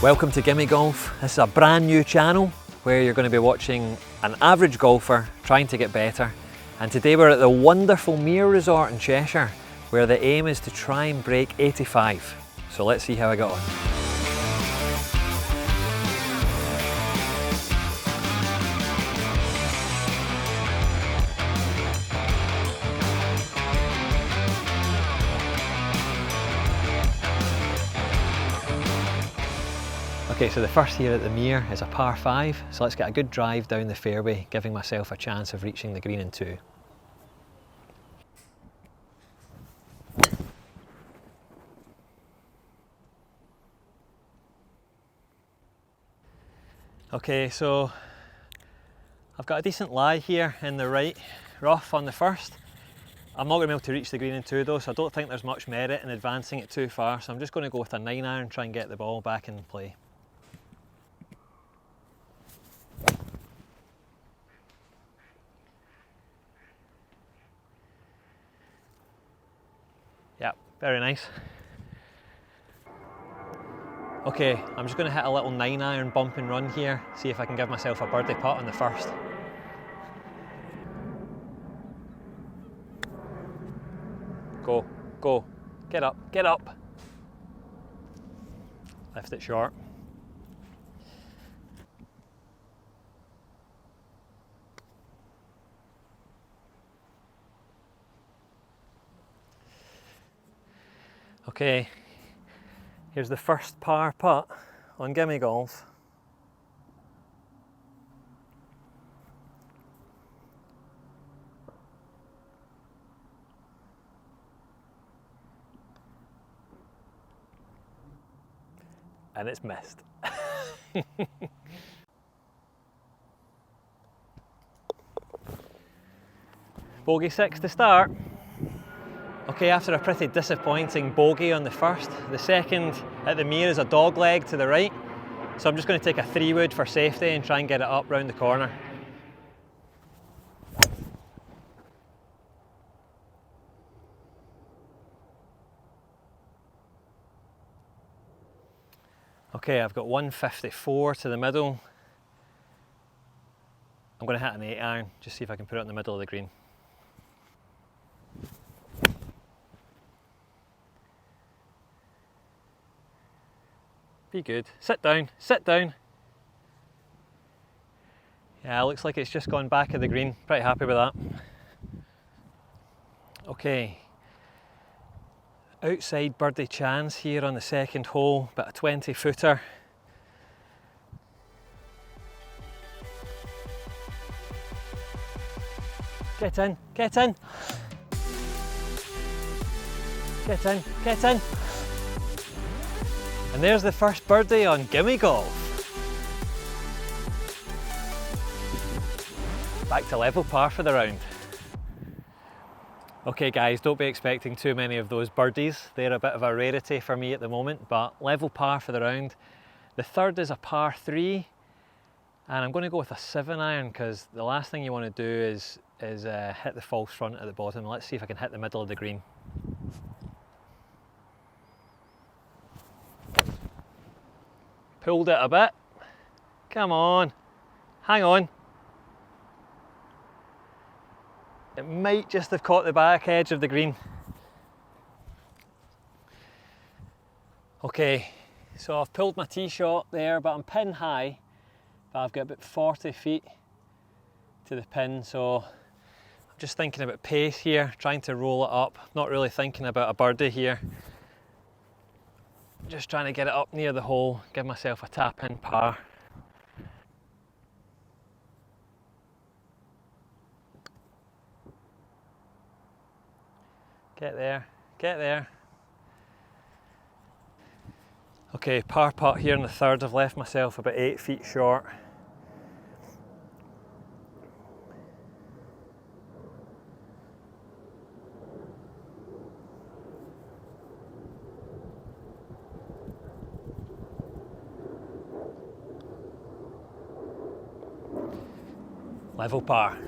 Welcome to Gimme Golf. This is a brand new channel where you're going to be watching an average golfer trying to get better. And today we're at the wonderful Mere Resort in Cheshire, where the aim is to try and break 85. So let's see how I got on. Okay, so the first here at the Mere is a par 5, so let's get a good drive down the fairway, giving myself a chance of reaching the green in 2. Okay, so I've got a decent lie here in the right rough on the first. I'm not going to be able to reach the green in 2 though, so I don't think there's much merit in advancing it too far, so I'm just going to go with a 9-iron and try and get the ball back in play. Yep, very nice. Okay, I'm just going to hit a little 9-iron bump and run here, see if I can give myself a birdie putt on the first. Go, go, get up, get up. Left it short. Okay, here's the first par putt on Gimme Golf. And it's missed. Bogey 6 to start. Okay, after a pretty disappointing bogey on the first, the second at the Mere is a dog leg to the right. So I'm just going to take a 3-wood for safety and try and get it up round the corner. Okay, I've got 154 to the middle. I'm going to hit an 8-iron, just see if I can put it in the middle of the green. Be good. Sit down, sit down. Yeah, it looks like it's just gone back of the green. Pretty happy with that. Okay. Outside birdie chance here on the second hole, but a 20-footer. Get in, get in. Get in, get in. And there's the first birdie on Gimme Golf. Back to level par for the round. Okay guys, don't be expecting too many of those birdies. They're a bit of a rarity for me at the moment, but level par for the round. The third is a par 3, and I'm going to go with a 7-iron because the last thing you want to do is hit the false front at the bottom. Let's see if I can hit the middle of the green. Pulled it a bit. Come on, hang on. It might just have caught the back edge of the green. Okay, so I've pulled my tee shot there, but I'm pin high. But I've got about 40 feet to the pin, so I'm just thinking about pace here, trying to roll it up. Not really thinking about a birdie here. Just trying to get it up near the hole, give myself a tap in par. Get there, get there. Okay, par putt here in the third. I've left myself about 8 feet short. Level par.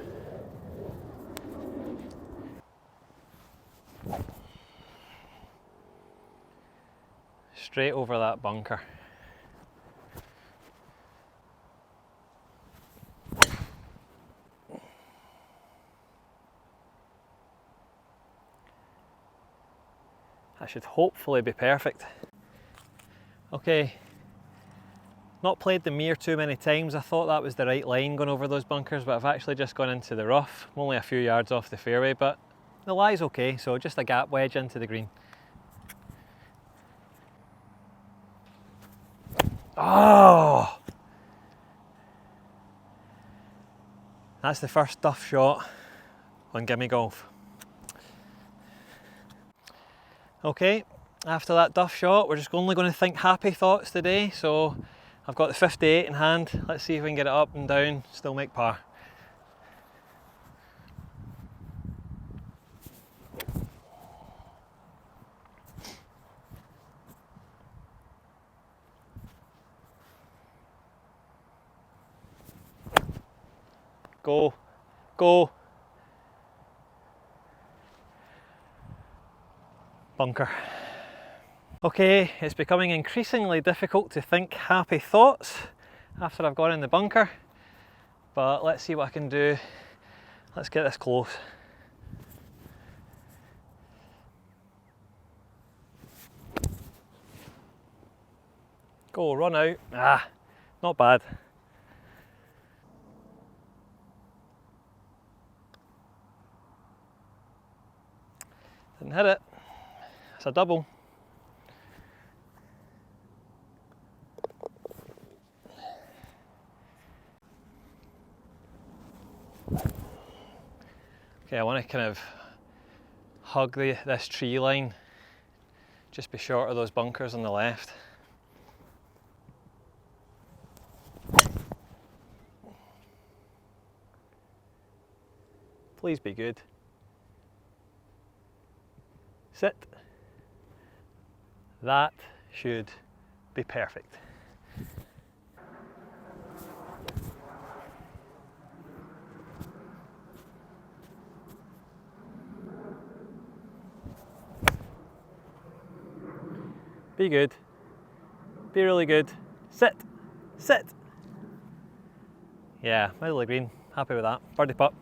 Straight over that bunker. That should hopefully be perfect. Okay, not played the mirror too many times. I thought that was the right line going over those bunkers, but I've actually just gone into the rough. I'm only a few yards off the fairway, but the lie's okay, so just a gap wedge into the green. Oh! That's the first duff shot on Gimme Golf. Okay, after that duff shot, we're just only going to think happy thoughts today. So I've got the 58 in hand. Let's see if we can get it up and down, still make par. Go, go. Bunker. Okay, it's becoming increasingly difficult to think happy thoughts after I've gone in the bunker, but let's see what I can do. Let's get this close. Go, run out. Ah, not bad. Didn't hit it. It's a double. Okay, I want to kind of hug this tree line, just be short of those bunkers on the left. Please be good. Sit. That should be perfect. Be good. Be really good. Sit. Sit. Yeah, middle of green. Happy with that. Birdie putt.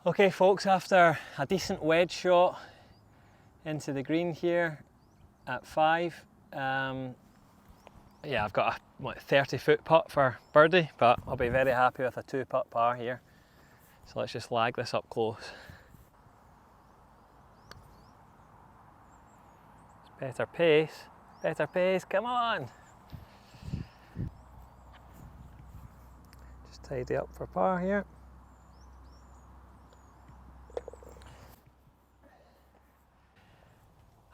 Okay folks, after a decent wedge shot into the green here at 5, yeah, I've got a 30-foot putt for birdie, but I'll be very happy with a 2-putt par here. So let's just lag this up close. Better pace, come on! Just tidy up for par here.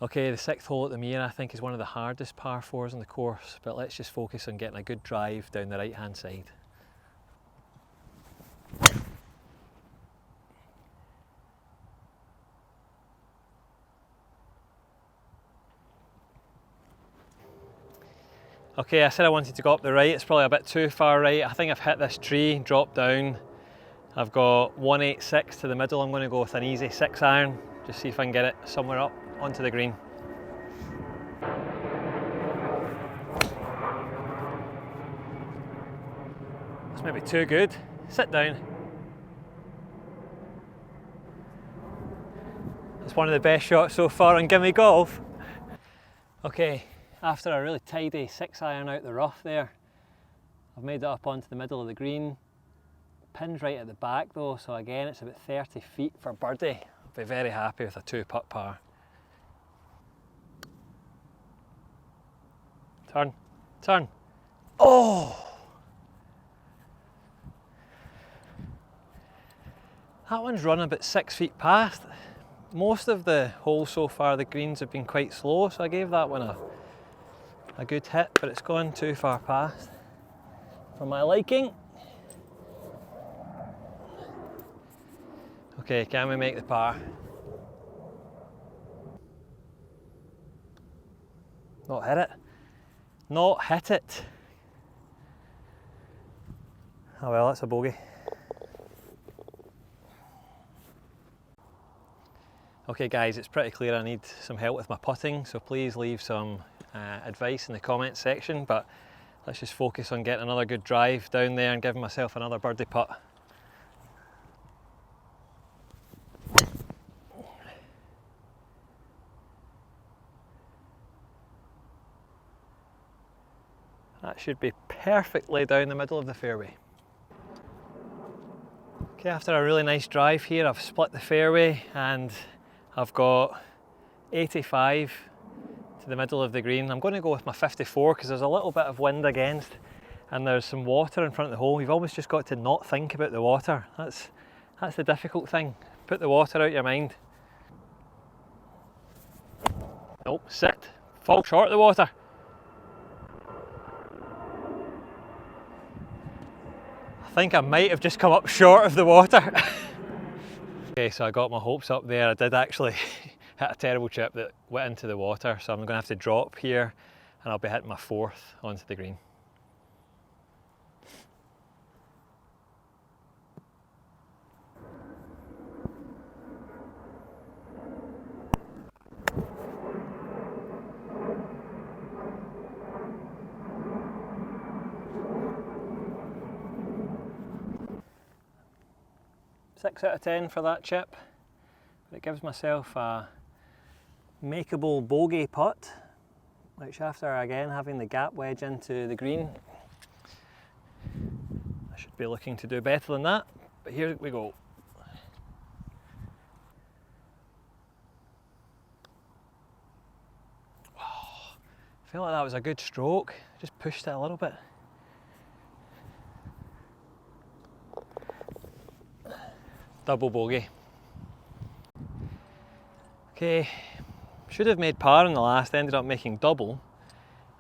Okay, the 6th hole at the Mere I think is one of the hardest par 4s on the course, but let's just focus on getting a good drive down the right hand side. Okay, I said I wanted to go up the right, it's probably a bit too far right. I think I've hit this tree, dropped down. I've got 186 to the middle. I'm going to go with an easy 6-iron, just see if I can get it somewhere up onto the green. That's maybe too good. Sit down. It's one of the best shots so far on Gimme Golf. Okay, after a really tidy 6-iron out the rough there, I've made it up onto the middle of the green. Pin's right at the back though, so again it's about 30 feet for birdie. I'll be very happy with a 2-putt par. Turn, turn. Oh! That one's run about 6 feet past. Most of the holes so far, the greens have been quite slow, so I gave that one a good hit, but it's gone too far past for my liking. Okay, can we make the par? Not hit it. Not hit it. Oh well, that's a bogey. Okay guys, it's pretty clear I need some help with my putting, so please leave some advice in the comments section, but let's just focus on getting another good drive down there and giving myself another birdie putt. That should be perfectly down the middle of the fairway. Okay, after a really nice drive here, I've split the fairway and I've got 85 to the middle of the green. I'm going to go with my 54 because there's a little bit of wind against and there's some water in front of the hole. You've almost just got to not think about the water. That's the difficult thing. Put the water out your mind. Nope, sit. Fall short of the water. I think I might have just come up short of the water. Okay, so I got my hopes up there. I did actually hit a terrible chip that went into the water, so I'm going to have to drop here and I'll be hitting my 4th onto the green. Six out of 10 for that chip. But it gives myself a makeable bogey putt, which after again having the gap wedge into the green, I should be looking to do better than that. But here we go. Oh, I feel like that was a good stroke. Just pushed it a little bit. Double bogey. Okay, should have made par in the last, ended up making double.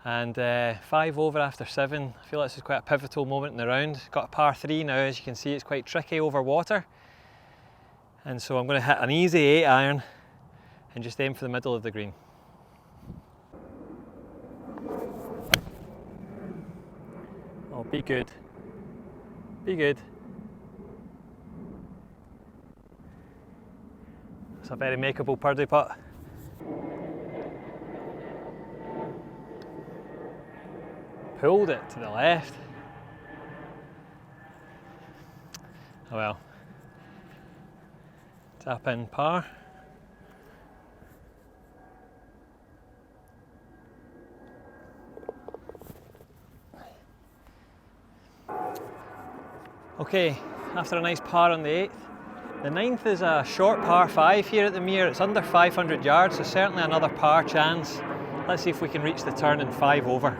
And 5 over after 7. I feel like this is quite a pivotal moment in the round. Got a par 3 now, as you can see it's quite tricky over water. And so I'm going to hit an easy 8 iron and just aim for the middle of the green. Oh, be good. Be good. It's a very makeable birdie putt. Pulled it to the left. Oh well. Tap in par. Okay, after a nice par on the 8th. The 9th is a short par 5 here at the Mere. It's under 500 yards, so certainly another par chance. Let's see if we can reach the turn in 5 over.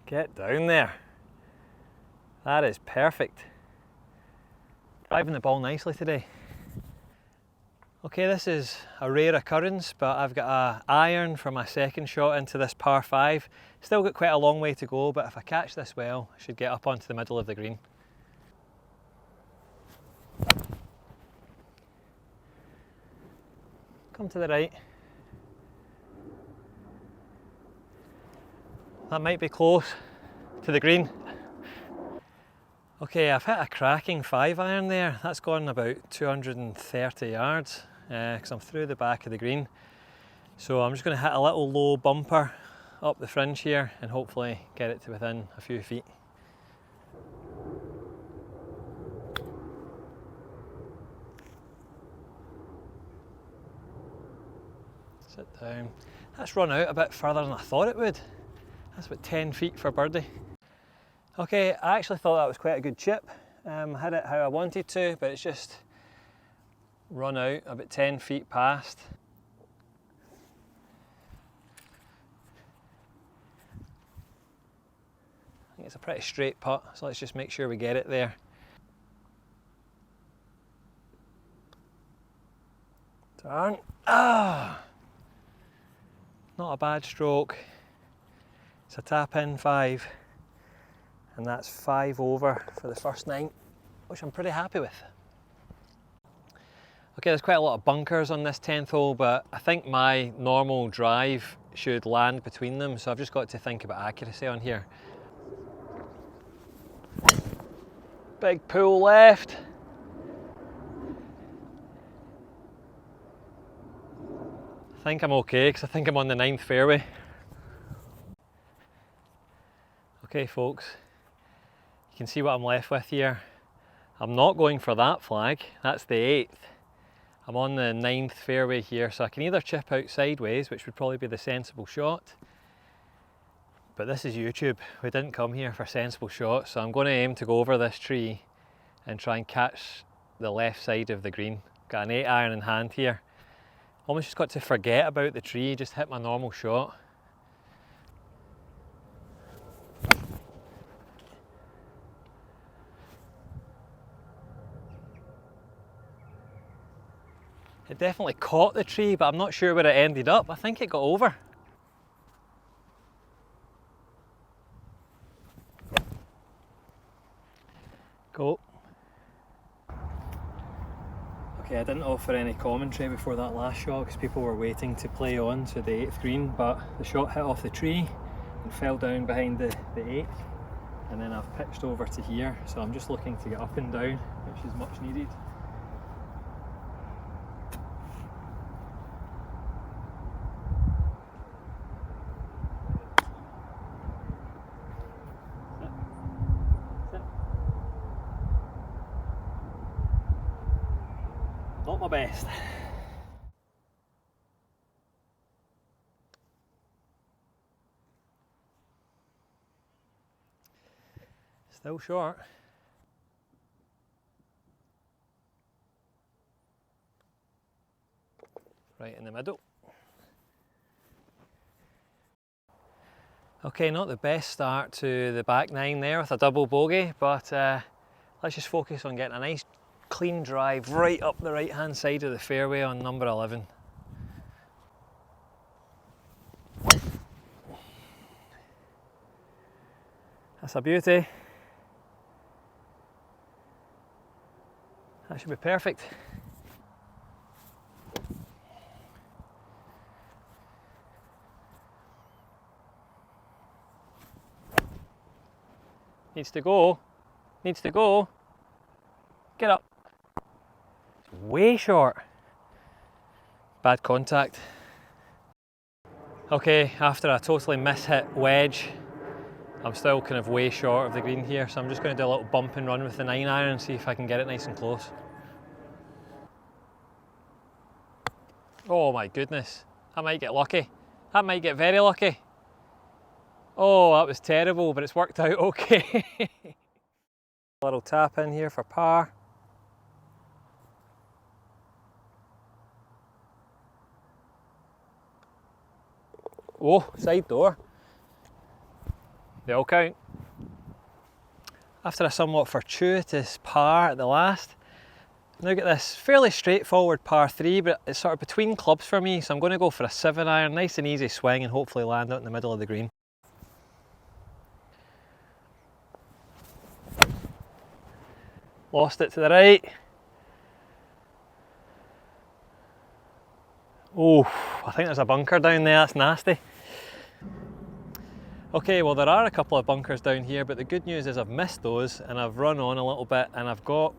Get down there. That is perfect. Driving the ball nicely today. Okay, this is a rare occurrence, but I've got an iron for my second shot into this par 5. Still got quite a long way to go, but if I catch this well, I should get up onto the middle of the green. Come to the right. That might be close to the green. Okay, I've hit a cracking 5 iron there. That's gone about 230 yards because I'm through the back of the green. So I'm just going to hit a little low bumper up the fringe here and hopefully get it to within a few feet. Sit down. That's run out a bit further than I thought it would. That's about 10 feet for birdie. Okay, I actually thought that was quite a good chip. I had it how I wanted to, but it's just run out about 10 feet past. I think it's a pretty straight putt, so let's just make sure we get it there. Turn. Ah! Not a bad stroke. It's a tap in 5. And that's 5 over for the first 9, which I'm pretty happy with. Okay, there's quite a lot of bunkers on this 10th hole, but I think my normal drive should land between them, so I've just got to think about accuracy on here. Big pull left. I think I'm okay, because I think I'm on the 9th fairway. Okay folks, you can see what I'm left with here. I'm not going for that flag, that's the 8th. I'm on the 9th fairway here, so I can either chip out sideways, which would probably be the sensible shot, but this is YouTube. We didn't come here for sensible shots, so I'm going to aim to go over this tree and try and catch the left side of the green. Got an 8 iron in hand here. Almost just got to forget about the tree, just hit my normal shot. It definitely caught the tree, but I'm not sure where it ended up. I think it got over. Go. Okay, I didn't offer any commentary before that last shot because people were waiting to play on to the 8th green, but the shot hit off the tree and fell down behind the 8th, and then I've pitched over to here, so I'm just looking to get up and down, which is much needed. Not my best. Still short. Right in the middle. Okay, not the best start to the back 9 there with a double bogey, but let's just focus on getting a nice clean drive right up the right hand side of the fairway on number 11. That's a beauty. That should be perfect. Needs to go. Needs to go. Get up. It's way short. Bad contact. Okay, after a totally mishit wedge, I'm still kind of way short of the green here, so I'm just going to do a little bump and run with the 9 iron and see if I can get it nice and close. Oh my goodness, I might get lucky. That might get very lucky. Oh, that was terrible, but it's worked out okay. A little tap in here for par. Oh, side door. They all count. After a somewhat fortuitous par at the last, now get this fairly straightforward par 3, but it's sort of between clubs for me, so I'm going to go for a 7 iron, nice and easy swing, and hopefully land out in the middle of the green. Lost it to the right. Oh, I think there's a bunker down there, that's nasty. Okay, well there are a couple of bunkers down here, but the good news is I've missed those and I've run on a little bit and I've got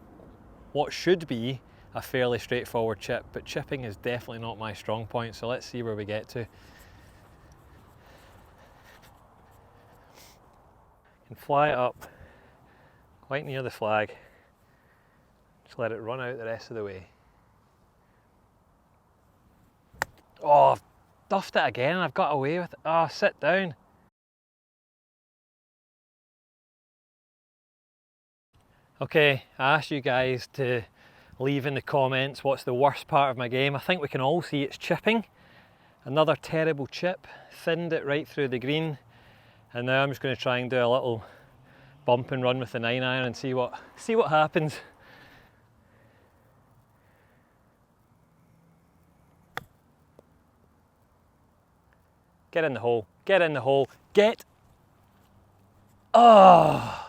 what should be a fairly straightforward chip, but chipping is definitely not my strong point, so let's see where we get to. Can fly it up quite near the flag, just let it run out the rest of the way. Oh, I've duffed it again and I've got away with it. Oh, sit down. Okay, I asked you guys to leave in the comments what's the worst part of my game. I think we can all see it's chipping. Another terrible chip, thinned it right through the green, and now I'm just going to try and do a little bump and run with the 9 iron and see what happens. Get in the hole, get in the hole, get! Oh!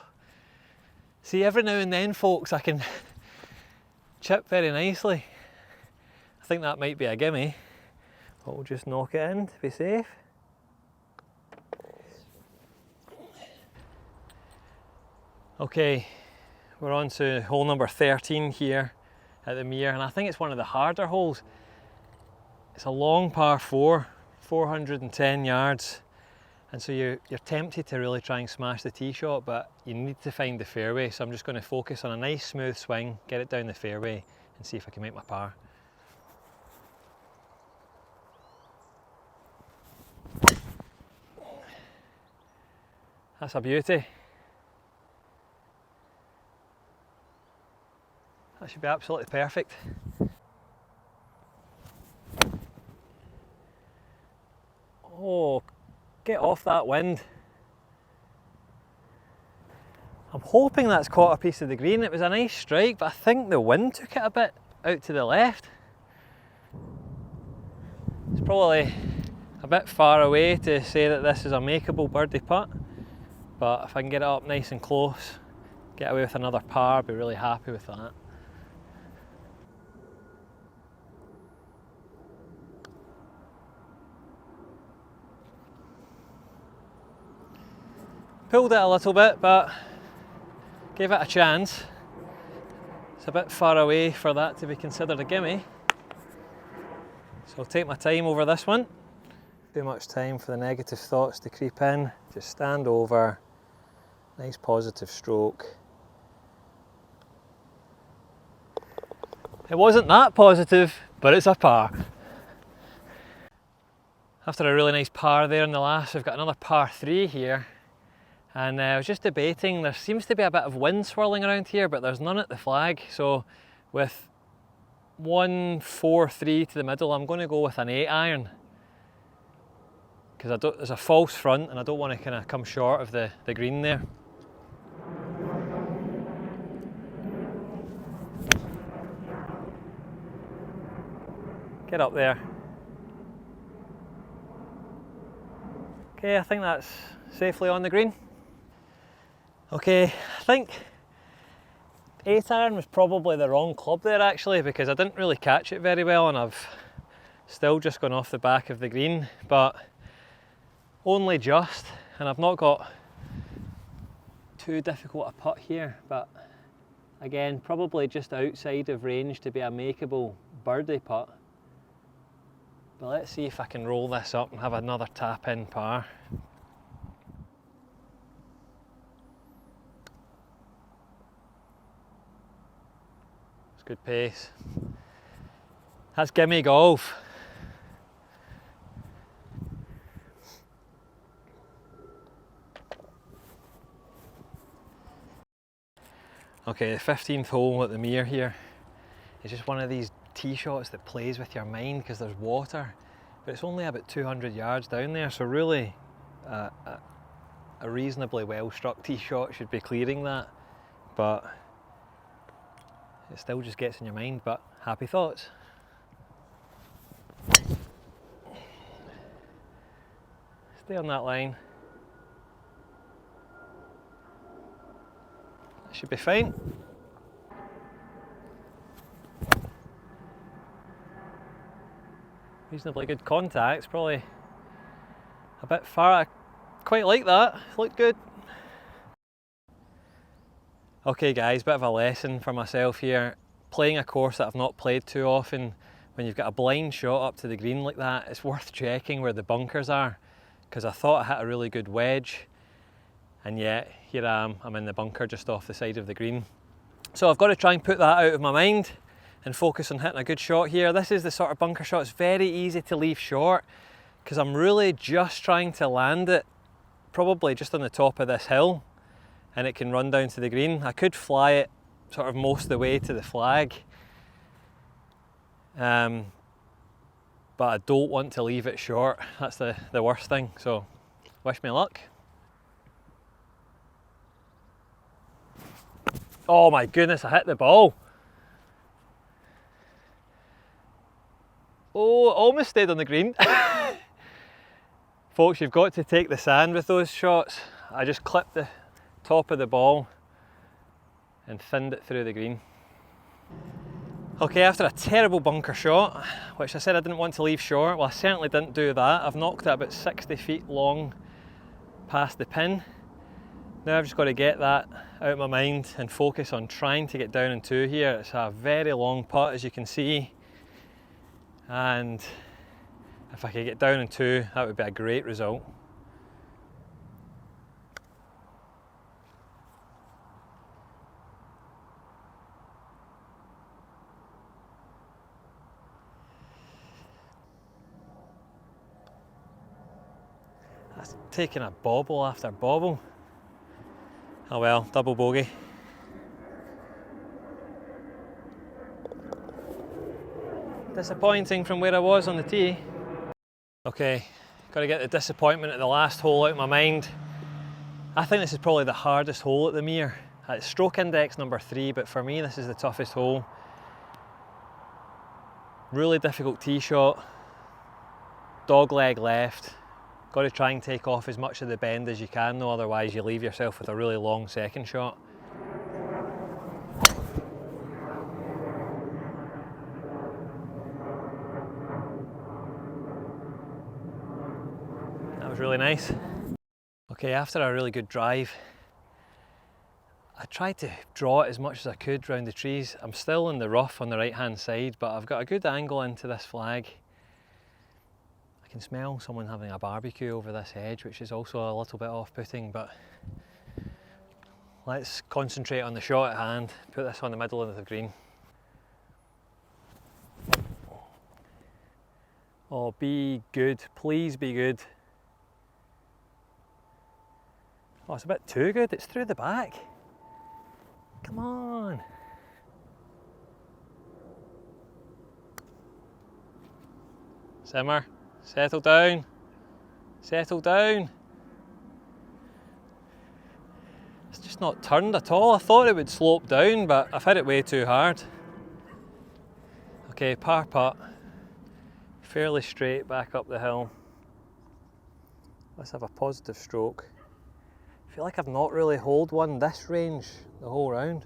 See, every now and then, folks, I can chip very nicely. I think that might be a gimme, but we'll just knock it in to be safe. Okay, we're on to hole number 13 here at the Mere, and I think it's one of the harder holes. It's a long par 4, 410 yards. And so you're tempted to really try and smash the tee shot, but you need to find the fairway. So I'm just going to focus on a nice smooth swing, get it down the fairway and see if I can make my par. That's a beauty. That should be absolutely perfect. Oh, get off that wind. I'm hoping that's caught a piece of the green. It was a nice strike, but I think the wind took it a bit out to the left. It's probably a bit far away to say that this is a makeable birdie putt, but if I can get it up nice and close, get away with another par, I'd be really happy with that. Pulled it a little bit, but gave it a chance. It's a bit far away for that to be considered a gimme. So I'll take my time over this one. Too much time for the negative thoughts to creep in. Just stand over, nice positive stroke. It wasn't that positive, but it's a par. After a really nice par there in the last, we've got another par 3 here. And I was just debating, there seems to be a bit of wind swirling around here, but there's none at the flag. So with 1, 4, 3 to the middle, I'm going to go with an 8-iron. Because there's a false front and I don't want to kind of come short of the green there. Get up there. Okay, I think that's safely on the green. Okay, I think 8-iron was probably the wrong club there actually, because I didn't really catch it very well and I've still just gone off the back of the green, but only just, and I've not got too difficult a putt here, but again, probably just outside of range to be a makeable birdie putt. But let's see if I can roll this up and have another tap in par. It's good pace. That's gimme golf. Okay, the 15th hole at the Mere here is just one of these tee shots that plays with your mind because there's water, but it's only about 200 yards down there, so really a reasonably well struck tee shot should be clearing that, but it still just gets in your mind. But happy thoughts. Stay on that line. That should be fine. Reasonably good contacts, probably a bit far. I quite like that, it looked good. Okay guys, bit of a lesson for myself here. Playing a course that I've not played too often, when you've got a blind shot up to the green like that, it's worth checking where the bunkers are, because I thought I hit a really good wedge, and yet here I am, I'm in the bunker just off the side of the green. So I've got to try and put that out of my mind and focus on hitting a good shot here. This is the sort of bunker shot, it's very easy to leave short because I'm really just trying to land it probably just on the top of this hill and it can run down to the green. I could fly it sort of most of the way to the flag, but I don't want to leave it short. That's the worst thing, so wish me luck. Oh my goodness, I hit the ball. Oh, almost stayed on the green. Folks, you've got to take the sand with those shots. I just clipped the top of the ball and thinned it through the green. Okay, after a terrible bunker shot, which I said I didn't want to leave short, well I certainly didn't do that. I've knocked it about 60 feet long past the pin. Now I've just got to get that out of my mind and focus on trying to get down in 2 here. It's a very long putt, as you can see. And if I could get down in 2, that would be a great result. That's taking a bobble after bobble. Oh well, double bogey. Disappointing from where I was on the tee. Okay, got to get the disappointment at the last hole out of my mind. I think this is probably the hardest hole at the Mere. It's stroke index number 3, but for me this is the toughest hole. Really difficult tee shot, dog leg left. Got to try and take off as much of the bend as you can though, otherwise you leave yourself with a really long second shot. That was really nice. Okay, after a really good drive, I tried to draw it as much as I could round the trees. I'm still in the rough on the right hand side, but I've got a good angle into this flag. I can smell someone having a barbecue over this hedge, which is also a little bit off-putting, but let's concentrate on the shot at hand. Put this on the middle of the green. Oh, be good, please be good. Oh, it's a bit too good, it's through the back. Come on. Simmer, settle down, settle down. It's just not turned at all. I thought it would slope down, but I've hit it way too hard. Okay, par putt, fairly straight back up the hill. Let's have a positive stroke. I feel like I've not really holed one this range the whole round.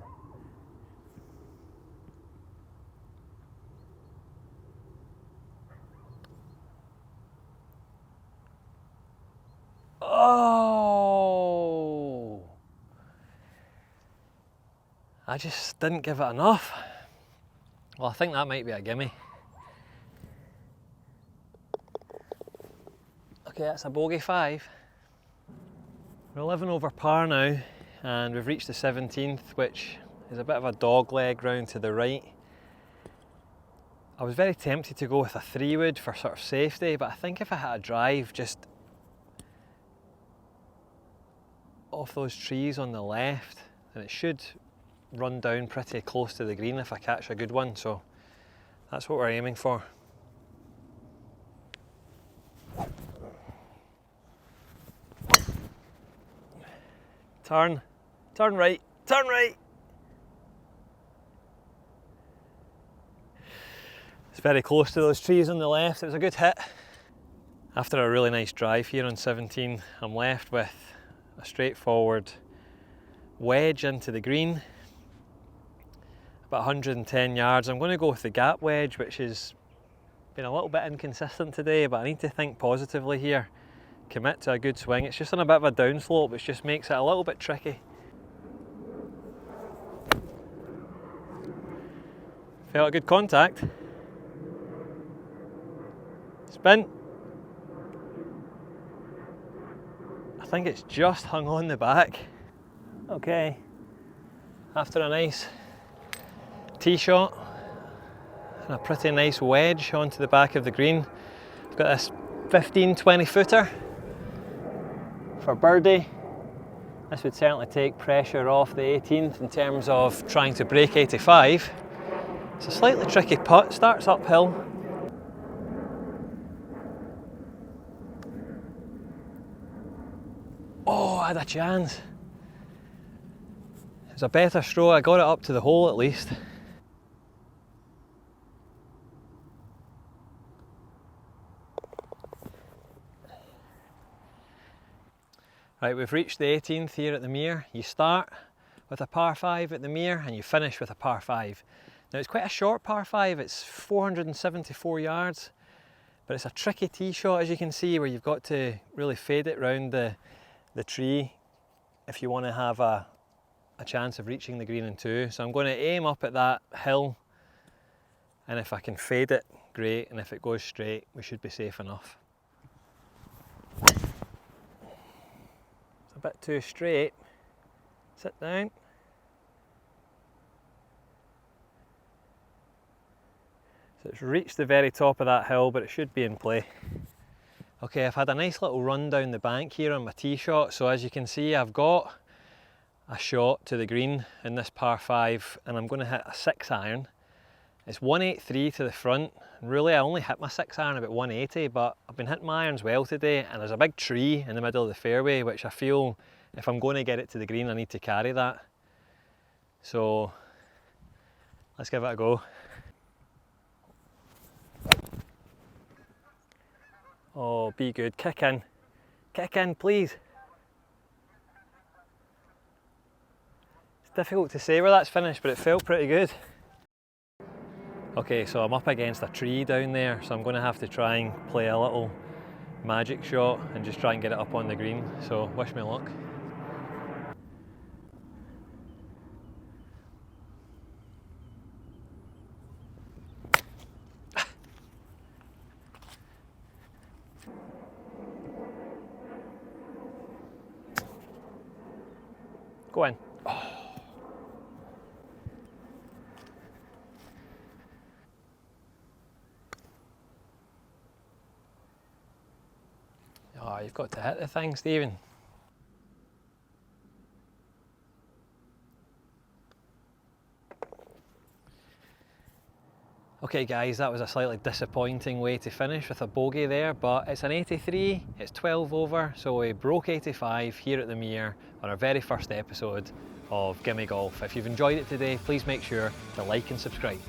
Oh! I just didn't give it enough. Well, I think that might be a gimme. Okay, that's a bogey 5. We're 11 over par now, and we've reached the 17th, which is a bit of a dog leg round to the right. I was very tempted to go with a 3-wood for sort of safety, but I think if I had a drive just off those trees on the left, then it should run down pretty close to the green if I catch a good one, so that's what we're aiming for. Turn right, turn right. It's very close to those trees on the left. It was a good hit. After a really nice drive here on 17, I'm left with a straightforward wedge into the green. About 110 yards. I'm going to go with the gap wedge, which has been a little bit inconsistent today, but I need to think positively here. Commit to a good swing. It's just on a bit of a downslope, which just makes it a little bit tricky. Felt a good contact. Spin. I think it's just hung on the back. Okay, after a nice tee shot and a pretty nice wedge onto the back of the green, I've got this 15-20 footer for birdie. This would certainly take pressure off the 18th in terms of trying to break 85. It's a slightly tricky putt, starts uphill. Oh, I had a chance. It was a better stroke, I got it up to the hole at least. Right, we've reached the 18th here at the Mere. You start with a par 5 at the Mere and you finish with a par 5. Now it's quite a short par 5, it's 474 yards, but it's a tricky tee shot as you can see, where you've got to really fade it round the tree if you want to have a chance of reaching the green in 2. So I'm going to aim up at that hill, and if I can fade it, great, and if it goes straight, we should be safe enough. It's a bit too straight. Sit down. So it's reached the very top of that hill, but it should be in play. Okay, I've had a nice little run down the bank here on my tee shot. So as you can see, I've got a shot to the green in this par 5, and I'm going to hit a 6-iron. It's 183 to the front, and really I only hit my 6-iron about 180, but I've been hitting my irons well today, and there's a big tree in the middle of the fairway which I feel if I'm going to get it to the green I need to carry that. So let's give it a go. Oh, be good, kick in please. It's difficult to say where that's finished, but it felt pretty good. Okay, so I'm up against a tree down there, so I'm going to have to try and play a little magic shot and just try and get it up on the green, so wish me luck. Go in. Oh. Oh, you've got to hit the thing, Stephen. Okay guys, that was a slightly disappointing way to finish with a bogey there, but it's an 83, it's 12 over, so we broke 85 here at the Mere on our very first episode of Gimme Golf. If you've enjoyed it today, please make sure to like and subscribe.